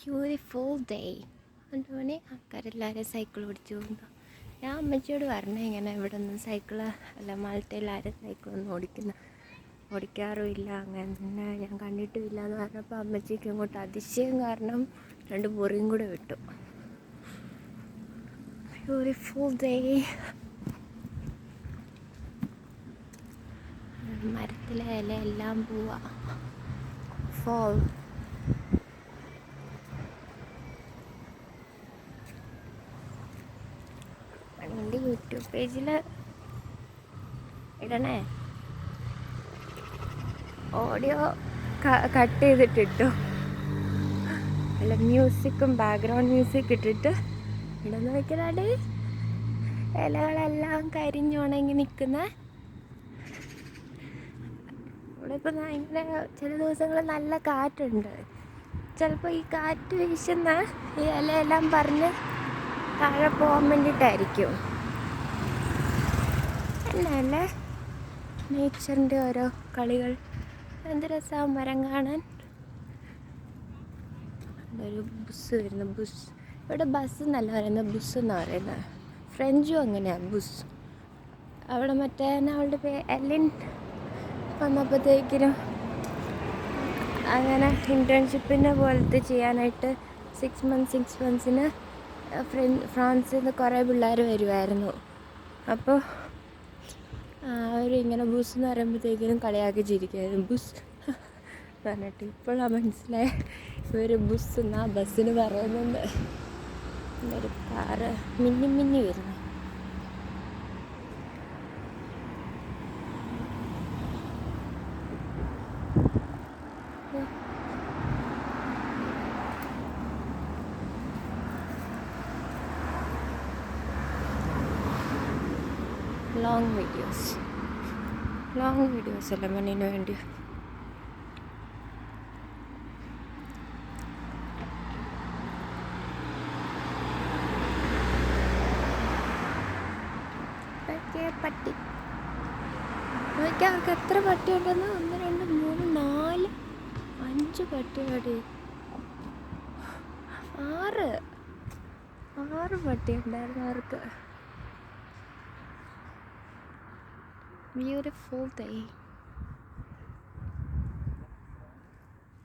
Beautiful day. അതുപോലെ ആൾക്കാരെല്ലാവരും cycle ഓടിച്ചു പോകുന്നു. ഞാൻ അമ്മച്ചിയോട് പറഞ്ഞേ ഇങ്ങനെ ഇവിടെ ഒന്നും സൈക്കിള് അല്ല, മാൾട്ടയിൽ ആരും സൈക്കിളൊന്നും ഓടിക്കാറുമില്ല, അങ്ങനെ തന്നെ ഞാൻ കണ്ടിട്ടുമില്ല എന്ന് പറഞ്ഞപ്പോൾ അമ്മച്ചിക്ക് ഇങ്ങോട്ട് അതിശയം കാരണം 2 മുറിയും കൂടെ വിട്ടു. Beautiful day. മരത്തിലെ ഇലയെല്ലാം പോവാ. ഫോൾ. എൻ്റെ യൂട്യൂബ് പേജിൽ ഇടണേ. ഓഡിയോ കട്ട് ചെയ്തിട്ടിട്ടു, അല്ല മ്യൂസിക്കും ബാക്ക്ഗ്രൗണ്ട് മ്യൂസിക് ഇട്ടിട്ട് ഇടന്ന് വയ്ക്കലാണ്ട്. ഇലകളെല്ലാം കരിഞ്ഞുണങ്ങി നിൽക്കുന്ന ഇവിടെ ഇപ്പം ഇങ്ങനെ ചില ദിവസങ്ങളിൽ നല്ല കാറ്റുണ്ട്. ചിലപ്പോൾ ഈ കാറ്റ് വീശുന്ന ഈ ഇലയെല്ലാം പറഞ്ഞ് താഴെ പോകാൻ വേണ്ടിയിട്ടായിരിക്കും. എന്നല്ലേ നേച്ചറിൻ്റെ ഓരോ കളികൾ. എന്ത് രസമാണ് മരം കാണാൻ. ഒരു ബസ് വരുന്നു. ബസ് ഇവിടെ ബസ് എന്നല്ല പറയുന്നത്, ബസ് എന്നാണ് പറയുന്നത്. ഫ്രഞ്ചും അങ്ങനെയാണ്, ബസ്. അവിടെ മറ്റേ അവളുടെ എല്ലിൻ വന്നപ്പോഴത്തേക്കിനും അങ്ങനെ ഇൻറ്റേൺഷിപ്പിനെ പോലത്തെ ചെയ്യാനായിട്ട് 6 മന്ത്സിന് ഫ്രാൻസിൽ നിന്ന് കുറേ പിള്ളേർ വരുമായിരുന്നു. അപ്പോൾ അവരിങ്ങനെ ബുസ് എന്ന് പറയുമ്പോഴത്തേക്കിനും കളിയാക്കി ചിരിക്കുമായിരുന്നു. ബുസ് പറഞ്ഞിട്ട് ഇപ്പോഴാണ് മനസ്സിലായ ഇവർ ബുസ് എന്നാ ബസ്സിന് പറയുന്നുണ്ട്. ഒരു കാറ് മിന്നി വരുന്നു. ലോങ് വീഡിയോസ് അല്ല മണ്ണിന് വേണ്ടി. പട്ടി നോക്കിയാൽ അവർക്ക് എത്ര പട്ടി ഉണ്ടെന്ന്. 1 2 3 4 5 പട്ടികളുടെ 6 പട്ടി ഉണ്ടായിരുന്നു അവർക്ക്. Beautiful day.